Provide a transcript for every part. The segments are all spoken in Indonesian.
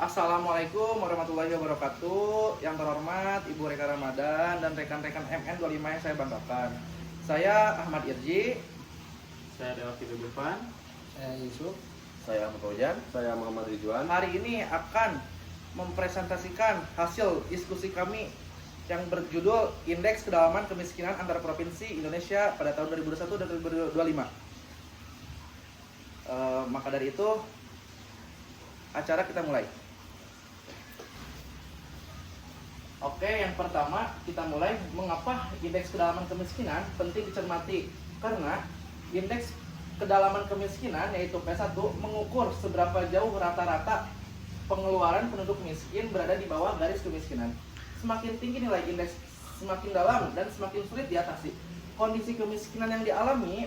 Assalamualaikum warahmatullahi wabarakatuh. Yang terhormat Ibu Reka Ramadan dan rekan-rekan MN25 yang saya banggakan. Saya Ahmad Irji. Saya Dewa Irfan. Saya Yusuf. Saya Ahmad Ojan. Saya Muhammad Ridwan. Hari ini akan mempresentasikan hasil diskusi kami yang berjudul Indeks Kedalaman Kemiskinan Antar Provinsi Indonesia pada tahun 2021 dan 2025. Maka dari itu, acara kita mulai. Oke, yang pertama kita mulai mengapa indeks kedalaman kemiskinan penting dicermati. Karena indeks kedalaman kemiskinan yaitu P1 mengukur seberapa jauh rata-rata pengeluaran penduduk miskin berada di bawah garis kemiskinan. Semakin tinggi nilai indeks, semakin dalam dan semakin sulit diatasi kondisi kemiskinan yang dialami.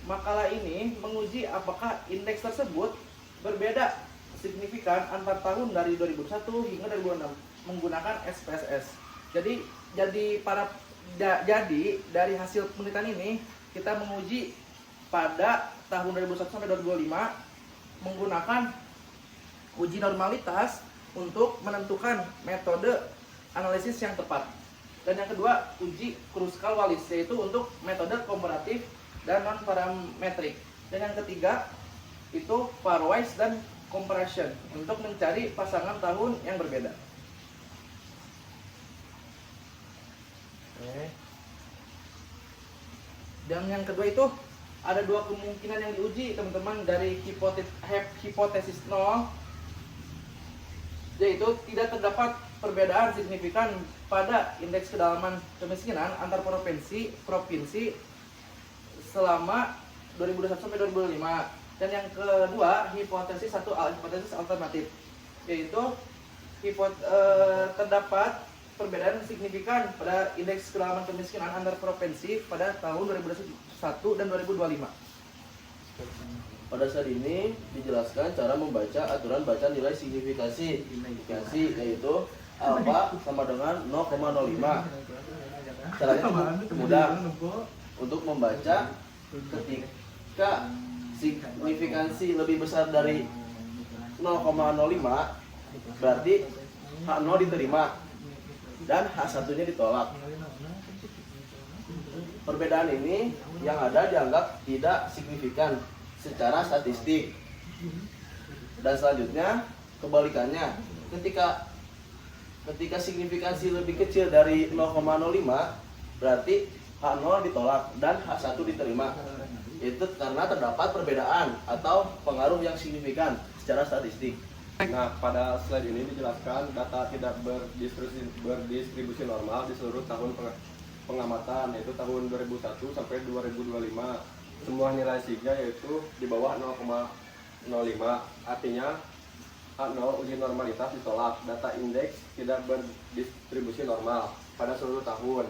Makalah ini menguji apakah indeks tersebut berbeda signifikan antar tahun dari 2001 hingga 2006 menggunakan SPSS. Jadi dari hasil penelitian ini kita menguji pada tahun 2001 sampai 2005 menggunakan uji normalitas untuk menentukan metode analisis yang tepat. Dan yang kedua, uji Kruskal-Wallis, yaitu untuk metode komparatif dan non parametrik. Dan yang ketiga itu pairwise dan comparison untuk mencari pasangan tahun yang berbeda. Dan yang kedua itu ada dua kemungkinan yang diuji teman-teman dari hipotesis 0, yaitu tidak terdapat perbedaan signifikan pada indeks kedalaman kemiskinan antar provinsi selama 2021 sampai 2005. Dan yang kedua, hipotesis 1A, hipotesis alternatif, yaitu terdapat perbedaan signifikan pada indeks kedalaman kemiskinan antar provinsi pada tahun 2021 dan 2025. Pada saat ini dijelaskan cara membaca aturan baca nilai signifikansi, yaitu alfa sama dengan 0,05. Caranya mudah untuk membaca. Ketika signifikansi lebih besar dari 0,05 berarti H0 diterima dan H1-nya ditolak. Perbedaan ini yang ada dianggap tidak signifikan secara statistik. Dan selanjutnya kebalikannya, ketika signifikansi lebih kecil dari 0,05 berarti H0 ditolak dan H1 diterima. Itu karena terdapat perbedaan atau pengaruh yang signifikan secara statistik. Nah, pada slide ini dijelaskan data tidak berdistribusi normal di seluruh tahun pengamatan, yaitu tahun 2001 sampai 2025. Semua nilai sigma yaitu di bawah 0,05. Artinya H0 uji normalitas ditolak. Data indeks tidak berdistribusi normal pada seluruh tahun.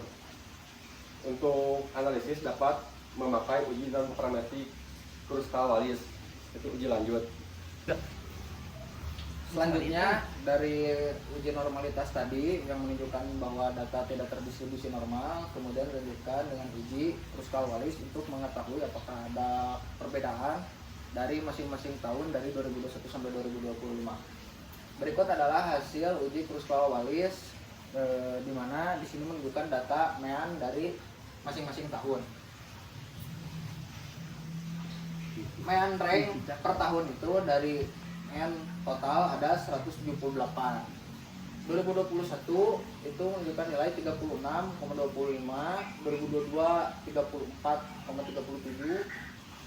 Untuk analisis dapat memakai uji non parametrik Kruskal-Wallis, itu uji lanjut. Selanjutnya dari uji normalitas tadi yang menunjukkan bahwa data tidak terdistribusi normal, kemudian dilanjutkan dengan uji Kruskal-Wallis untuk mengetahui apakah ada perbedaan dari masing-masing tahun dari 2021 sampai 2025. Berikut adalah hasil uji Kruskal-Wallis di mana di sini menunjukkan data mean dari masing-masing tahun. Mean rank per tahun itu dari total ada 178. 2021 itu menunjukkan nilai 36,25, 2022 34,37,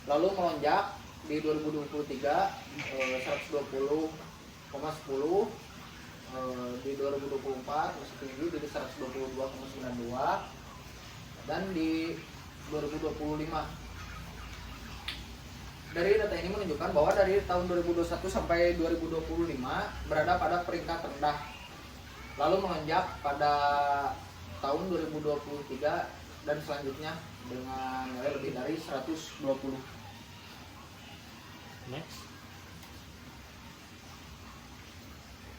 lalu melonjak di 2023 120,10, di 2024 masih tinggi jadi 122,92, dan di 2025. Dari data ini menunjukkan bahwa dari tahun 2021 sampai 2025 berada pada peringkat rendah, lalu melonjak pada tahun 2023 dan selanjutnya dengan nilai lebih dari 120. Next.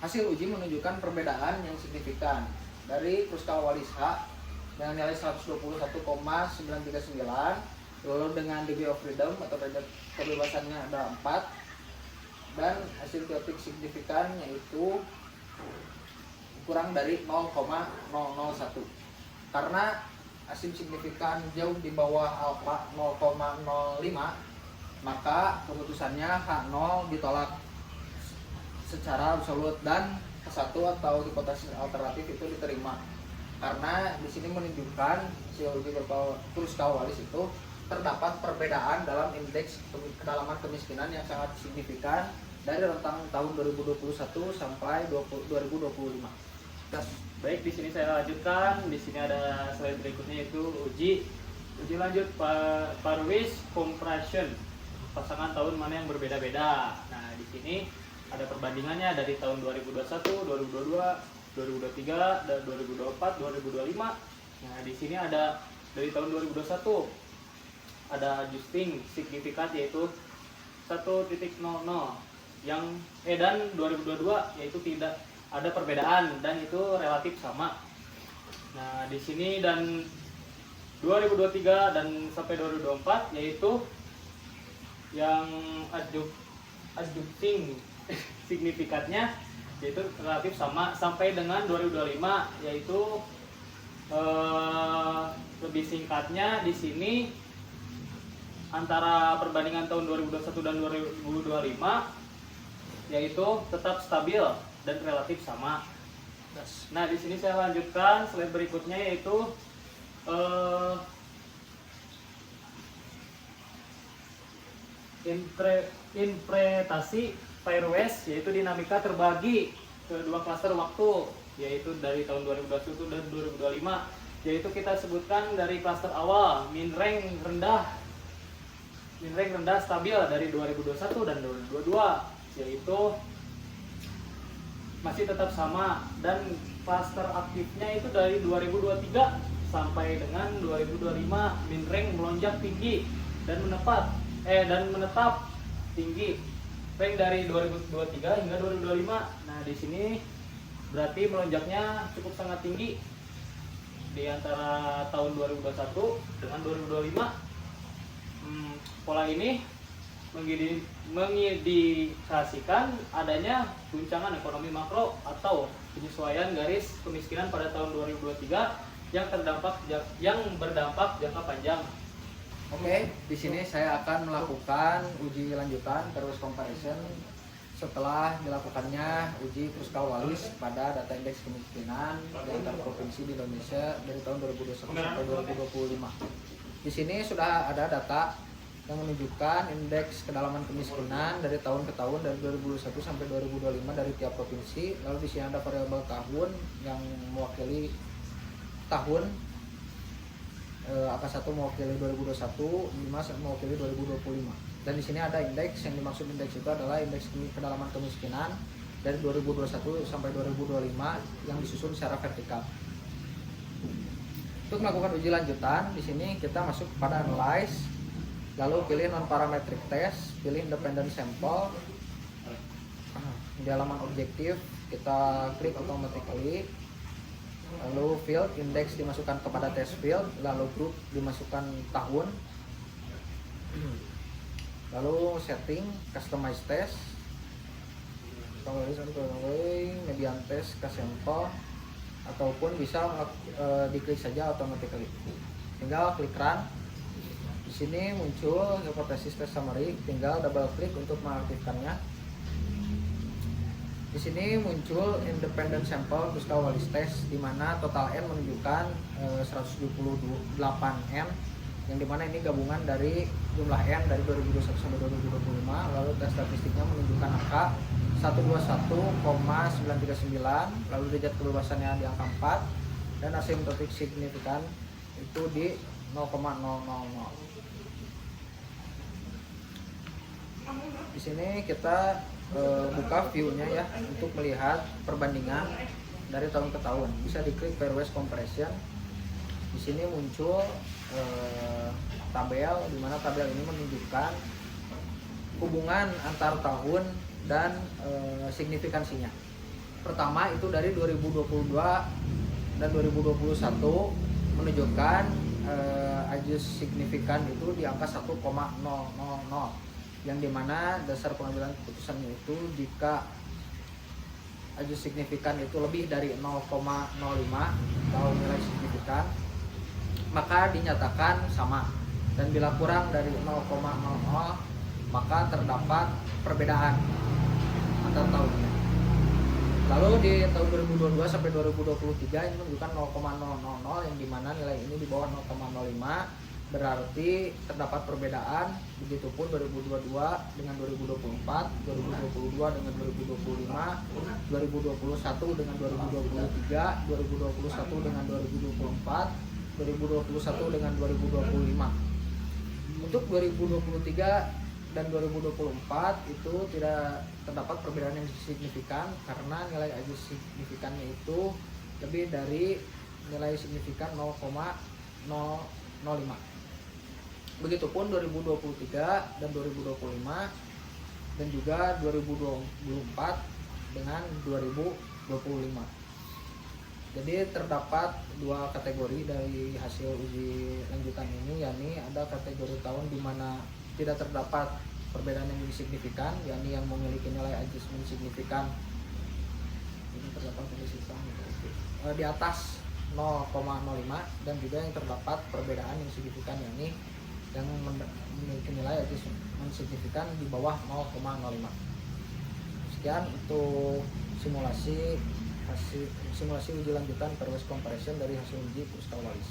Hasil uji menunjukkan perbedaan yang signifikan dari Kruskal-Wallis H dengan nilai 121,939, lalu dengan degree of freedom atau derajat kebebasannya ada 4, dan asintotik signifikan yaitu kurang dari 0,001. Karena asin signifikan jauh di bawah alfa 0,05, maka keputusannya H0 ditolak secara absolut dan H1 atau hipotesis alternatif itu diterima. Karena di sini menunjukkan psikologi Kruskal-Wallis itu terdapat perbedaan dalam indeks kedalaman kemiskinan yang sangat signifikan dari rentang tahun 2021 sampai 2025. Baik, di sini saya lanjutkan. Di sini ada slide berikutnya yaitu uji lanjut Parwis compression. Pasangan tahun mana yang berbeda-beda. Nah, di sini ada perbandingannya dari tahun 2021, 2022, 2023, dan 2024, 2025. Nah, di sini ada dari tahun 2021 ada adjusting signifikan yaitu 1.00 yang dan 2022 yaitu tidak ada perbedaan dan itu relatif sama. Nah, di sini dan 2023 dan sampai 2024 yaitu yang adjusting signifikannya yaitu relatif sama sampai dengan 2025 yaitu lebih singkatnya di sini antara perbandingan tahun 2021 dan 2025 yaitu tetap stabil dan relatif sama. Nah, di sini saya lanjutkan slide berikutnya yaitu interpretasi Parwis yaitu dinamika terbagi ke dua klaster waktu yaitu dari tahun 2021 dan 2025 yaitu kita sebutkan dari klaster awal min rank rendah stabil dari 2021 dan 2022 yaitu masih tetap sama dan klaster aktifnya itu dari 2023 sampai dengan 2025 min rank melonjak tinggi dan menetap tinggi rank dari 2023 hingga 2025. Nah, di sini berarti melonjaknya cukup sangat tinggi di antara tahun 2021 dengan 2025. Pola ini mengindikasikan adanya guncangan ekonomi makro atau penyesuaian garis kemiskinan pada tahun 2023 yang berdampak jangka panjang. Oke, di sini saya akan melakukan uji lanjutan Parwis comparison setelah dilakukannya uji Kruskal-Wallis pada data indeks kemiskinan di antar provinsi di Indonesia dari tahun 2021 sampai 2025. Di sini sudah ada data yang menunjukkan indeks kedalaman kemiskinan dari tahun ke tahun dari 2021 sampai 2025 dari tiap provinsi. Lalu di sini ada variabel tahun yang mewakili tahun, angka 1 mewakili 2021, 5 mewakili 2025. Dan di sini ada indeks, yang dimaksud indeks itu adalah indeks kedalaman kemiskinan dari 2021 sampai 2025 yang disusun secara vertikal. Untuk melakukan uji lanjutan, di sini kita masuk pada analyze. Lalu pilih non-parametric test, pilih independent sample. Di halaman objektif kita klik automatically. Lalu field index dimasukkan kepada test field, lalu group dimasukkan tahun. Lalu setting customize test. Median test ke sampel ataupun bisa diklik saja automatically. Tinggal klik run. Di sini muncul hipotesis test summary, tinggal double klik untuk mengaktifkannya. Di sini muncul independent sample Kruskal-Wallis test di mana total N menunjukkan 178 N, yang dimana ini gabungan dari jumlah N dari 2021 sampai 2025. Lalu tes statistiknya menunjukkan angka 121,939, lalu derajat kebebasannya di angka 4 dan asymptotic signifikan itu di 0,000. Di sini kita buka view-nya ya untuk melihat perbandingan dari tahun ke tahun. Bisa diklik Parwis comparison. Di sini muncul tabel di mana tabel ini menunjukkan hubungan antar tahun dan signifikansinya. Pertama itu dari 2022 dan 2021 menunjukkan adjust signifikan itu di angka 1,000. yang dimana dasar pengambilan keputusannya itu jika ajus signifikan itu lebih dari 0,05 atau nilai signifikan maka dinyatakan sama, dan bila kurang dari 0,00 maka terdapat perbedaan antar tahunnya. Lalu di tahun 2022 sampai 2023 ini menunjukkan 0,000 yang dimana nilai ini di bawah 0,05 berarti terdapat perbedaan. Begitupun 2022 dengan 2024, 2022 dengan 2025, 2021 dengan 2023, 2021 dengan 2024, 2021 dengan 2025. Untuk 2023 dan 2024 itu tidak terdapat perbedaan yang signifikan karena nilai ajus signifikannya itu lebih dari nilai signifikan 0,005. Begitupun 2023 dan 2025 dan juga 2024 dengan 2025. Jadi terdapat dua kategori dari hasil uji lanjutan ini, yakni ada kategori tahun di mana tidak terdapat perbedaan yang signifikan, yakni yang memiliki nilai adjustment signifikan ini terdapat di atas 0,05, dan juga yang terdapat perbedaan yang signifikan, yakni yang memiliki nilai adjustment signifikan di bawah 0,05. Sekian untuk simulasi uji lanjutan Pairwise Comparison dari hasil uji Kruskal Wallis.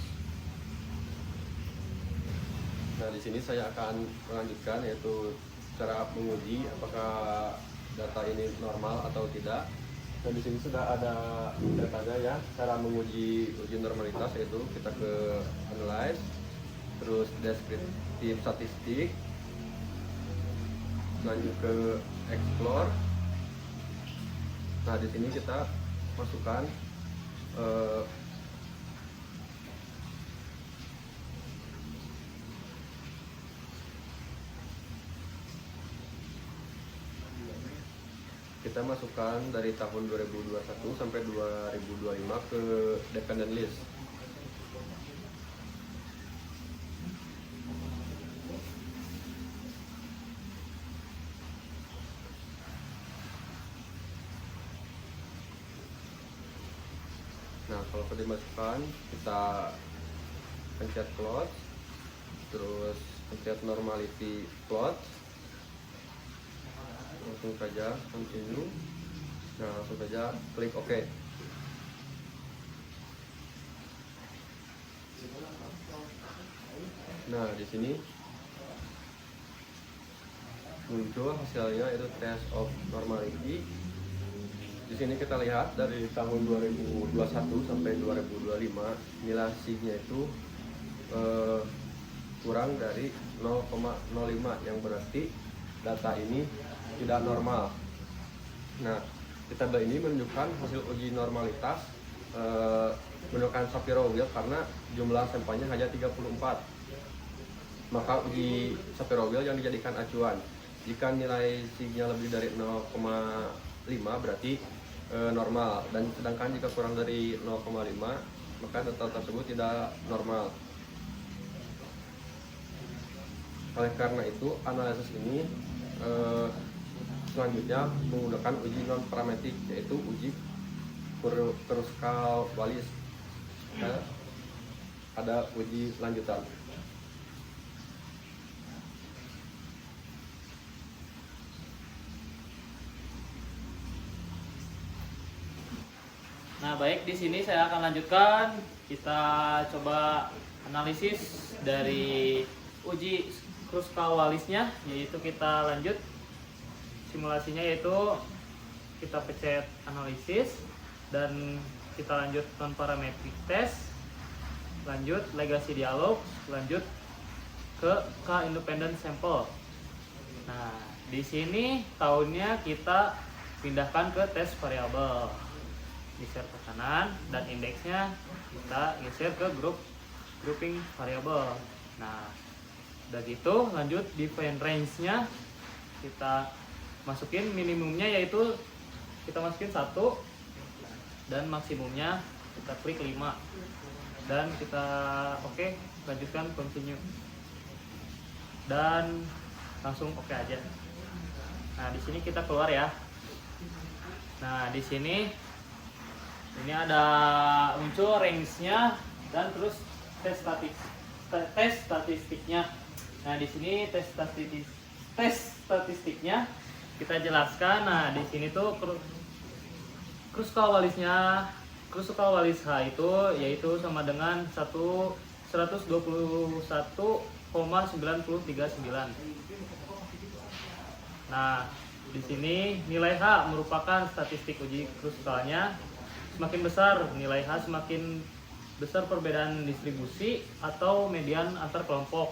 Nah, di sini saya akan melanjutkan yaitu cara menguji apakah data ini normal atau tidak. Dan di sini sudah ada datanya ya. Cara menguji uji normalitas yaitu kita ke analyze, terus deskriptif statistik, lanjut ke explore. Nah, di sini kita masukkan dari tahun 2021 sampai 2025 ke dependent list. Nah, kalau sudah dimasukkan, kita pencet close, terus pencet normality plot, langsung saja continue. Nah, langsung saja klik OK. Nah, di sini muncul hasilnya yaitu test of normality. Di sini kita lihat dari tahun 2021 sampai 2025 nilai signya itu kurang dari 0,05, yang berarti data ini tidak normal. Nah, di tabel ini menunjukkan hasil uji normalitas menggunakan Shapiro-Wilk karena jumlah sampelnya hanya 34. Maka uji Shapiro-Wilk yang dijadikan acuan. Jika nilai signya lebih dari 0,5 berarti normal, dan sedangkan jika kurang dari 0,5 maka data tersebut tidak normal. Oleh karena itu analisis ini selanjutnya menggunakan uji non parametrik yaitu uji Kruskal Wallis. Ada uji lanjutan. Nah, baik, di sini saya akan lanjutkan. Kita coba analisis dari uji Kruskal Wallisnya, yaitu kita lanjut simulasinya, yaitu kita pencet analisis dan kita lanjut non parametric test, lanjut legacy dialog, lanjut ke independent sample. Nah, di sini tahunnya kita pindahkan ke test variabel, geser ke kanan, dan indeksnya kita geser ke grouping variabel. Nah, udah gitu lanjut define range-nya kita masukin, minimumnya yaitu kita masukin 1 dan maksimumnya kita klik 5 dan kita oke, lanjutkan continue. Dan langsung oke aja. Nah, di sini kita keluar ya. Nah, di sini ini ada muncul range-nya dan terus tes statistiknya. Nah, di sini tes statistiknya kita jelaskan. Nah, di sini tuh kruskal walisnya, kruskal walis H itu yaitu sama dengan 121,939. Nah, di sini nilai H merupakan statistik uji kruskalnya. Semakin besar nilai H, semakin besar perbedaan distribusi atau median antar kelompok.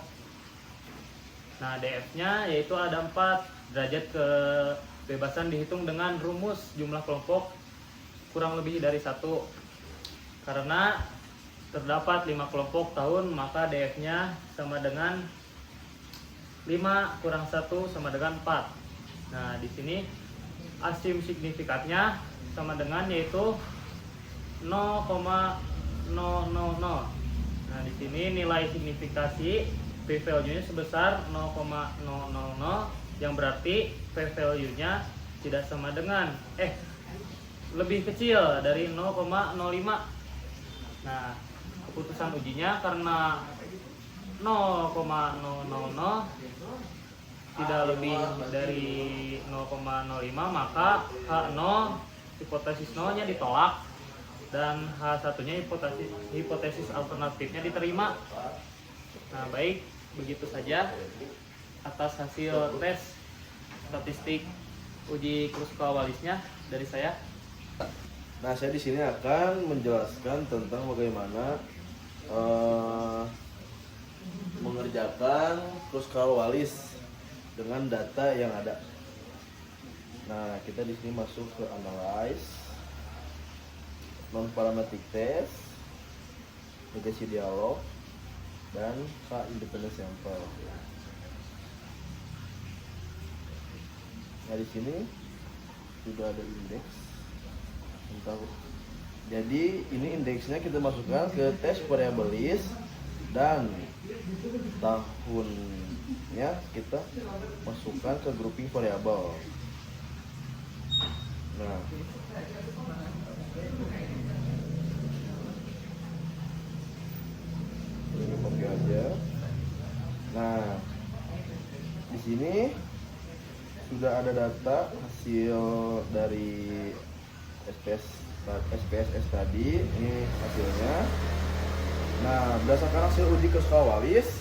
Nah, DF-nya yaitu ada 4 derajat kebebasan dihitung dengan rumus jumlah kelompok kurang lebih dari 1. Karena terdapat 5 kelompok tahun, maka DF-nya sama dengan 5 kurang 1 sama dengan 4. Nah, di sini asim signifikannya sama dengan yaitu 0,000. Nah, di sini nilai signifikasi p-value-nya sebesar 0,000 yang berarti p-value-nya tidak sama dengan lebih kecil dari 0,05. Nah, keputusan ujinya karena 0,000 tidak lebih dari 0,05, maka H0 hipotesis 0-nya ditolak dan H1-nya hipotesis alternatifnya diterima. Nah, baik, begitu saja atas hasil tes statistik uji kruskal walisnya dari saya. Nah, saya di sini akan menjelaskan tentang bagaimana mengerjakan kruskal walis dengan data yang ada. Nah, kita di sini masuk ke analyze, non parametric test, negasi dialog, dan independent sample. Nah, di sini sudah ada indeks. Jadi ini indeksnya kita masukkan ke test variable list dan tahunnya kita masukkan ke grouping variabel. Nah, ini copy aja. Nah, di sini sudah ada data hasil dari SPSS tadi. Ini hasilnya. Nah, berdasarkan hasil uji kruskal walis,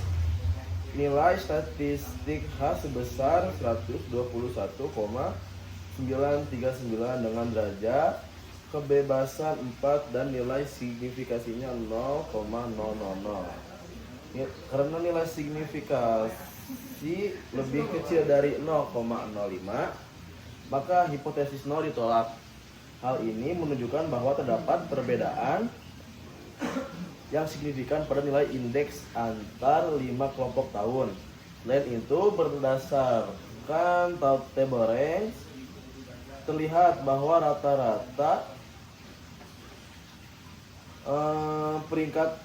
nilai statistik H sebesar 121,939 dengan derajat kebebasan 4 dan nilai signifikasinya 0,000. Karena nilai signifikasi lebih kecil dari 0,05, maka hipotesis 0 ditolak. Hal ini menunjukkan bahwa terdapat perbedaan yang signifikan pada nilai indeks antar 5 kelompok tahun. Selain itu, berdasarkan table range, terlihat bahwa rata-rata peringkat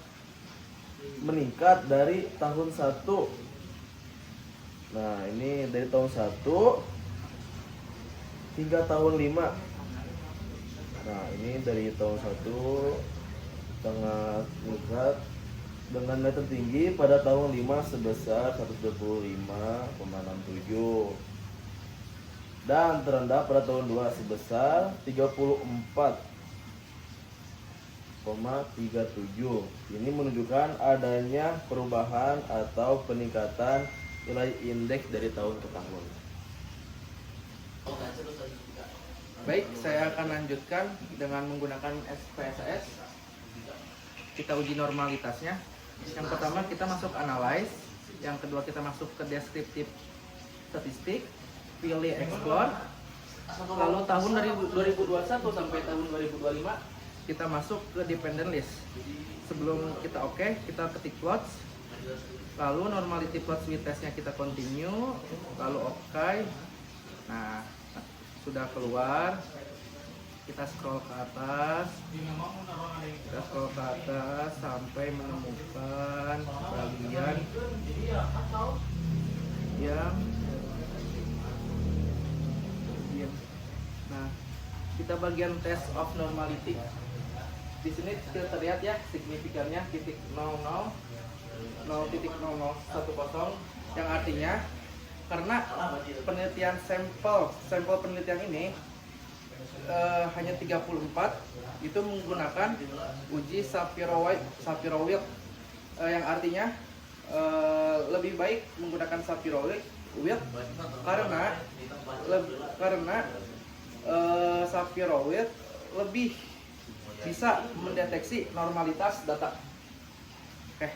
meningkat dari tahun 1. Nah, ini dari tahun 1 hingga tahun 5. Nah, ini dari tahun 1 sangat meningkat dengan nilai tertinggi pada tahun 5 sebesar 125,67 dan terendah pada tahun 2 sebesar 34,37. Ini menunjukkan adanya perubahan atau peningkatan nilai indeks dari tahun ke tahun. Baik, saya akan lanjutkan dengan menggunakan SPSS. Kita uji normalitasnya. Yang pertama kita masuk analyze, yang kedua kita masuk ke deskriptif statistik, pilih explore. Lalu tahun dari 2021 sampai tahun 2025 kita masuk ke dependent list. Sebelum kita kita ketik plots. Lalu normality plots with testnya kita continue, lalu Nah, sudah keluar, kita scroll ke atas, sampai menemukan bagian yang kita bagian test of normality. Di sini terlihat ya signifikannya titik 0,0010, yang artinya karena penelitian sampel penelitian ini hanya 34 itu menggunakan uji Sapir-Whorf, yang artinya lebih baik menggunakan Sapir-Whorf karena Sapir-Whorf lebih bisa mendeteksi normalitas data. Oke,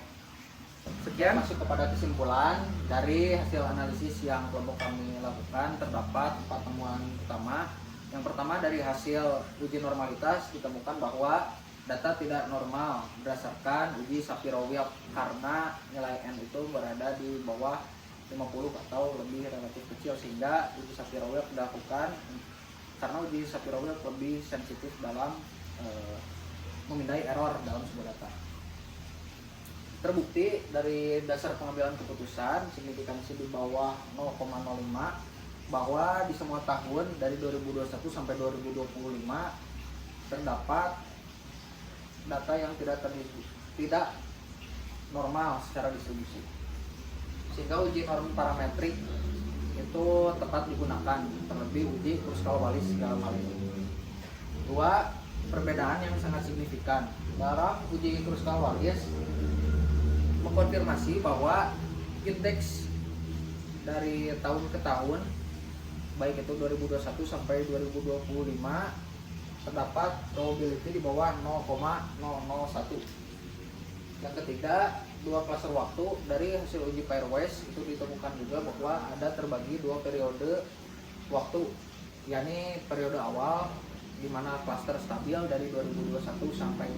sekian. Masuk kepada kesimpulan dari hasil analisis yang kelompok kami lakukan, terdapat 4 temuan utama. Yang pertama, dari hasil uji normalitas ditemukan bahwa data tidak normal berdasarkan uji Sapir-Whorf karena nilai N itu berada di bawah 50 atau lebih relatif kecil, sehingga uji Sapir-Whorf dilakukan karena uji Sapir-Whorf lebih sensitif dalam memindai error dalam sebuah data. Terbukti dari dasar pengambilan keputusan signifikansi di bawah 0,05 bahwa di semua tahun dari 2021 sampai 2025 terdapat data yang tidak normal secara distribusi, sehingga uji norm parametrik itu tepat digunakan, terlebih uji Kruskal-Wallis dalam hal ini. 2. Perbedaan yang sangat signifikan dalam uji Kruskal-Wallis mengkonfirmasi bahwa indeks dari tahun ke tahun, baik itu 2021 sampai 2025, terdapat probability di bawah 0,001. Yang ketiga, 2 klaster waktu dari hasil uji pairwise itu ditemukan juga bahwa ada terbagi 2 periode waktu, yakni periode awal di mana klaster stabil dari 2021 sampai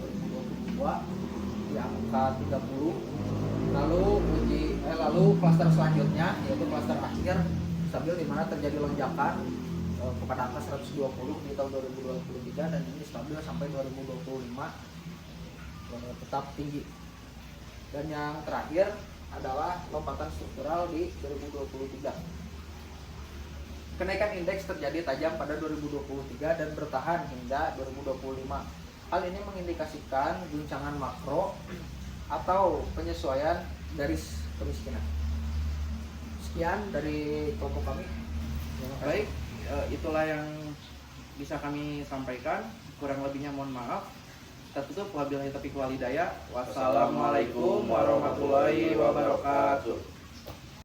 2022 di angka 30. Lalu klaster selanjutnya yaitu klaster akhir stabil di mana terjadi lonjakan kepada angka 120 di tahun 2023, dan ini stabil sampai 2025 tetap tinggi. Dan yang terakhir adalah lompatan struktural di 2023. Kenaikan indeks terjadi tajam pada 2023 dan bertahan hingga 2025. Hal ini mengindikasikan guncangan makro atau penyesuaian garis kemiskinan. Sekian dari kelompok kami. Baik, itulah yang bisa kami sampaikan. Kurang lebihnya mohon maaf. Kita tutup. Wabillahi taufiq wal hidayah. Wassalamualaikum warahmatullahi wabarakatuh.